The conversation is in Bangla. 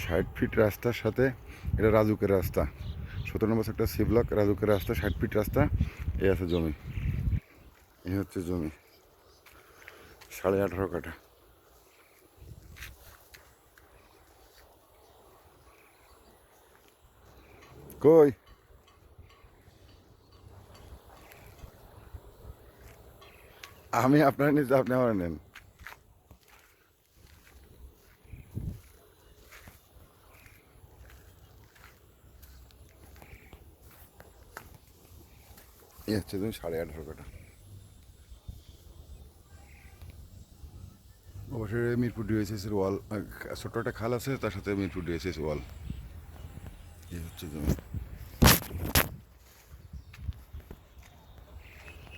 60 ফিট রাস্তার সাথে এটা রাজুকের রাস্তা, 17 নম্বর সেক্টর সি ব্লক রাজুকের রাস্তা, 60 ফিট রাস্তা। এই আছে জমি, এই হচ্ছে জমি 18.5 কাঠা। কই আমি আপনার নিজে, আপনি আমার নেন। এই হচ্ছে জমি 18.5 কাঠা। অবশ্যই মিরপুর ডিএসএস এর ওয়াল, ছোট্ট একটা খাল আছে, তার সাথে মিরপুর ডিএসএস ওয়াল। এই হচ্ছে জমি।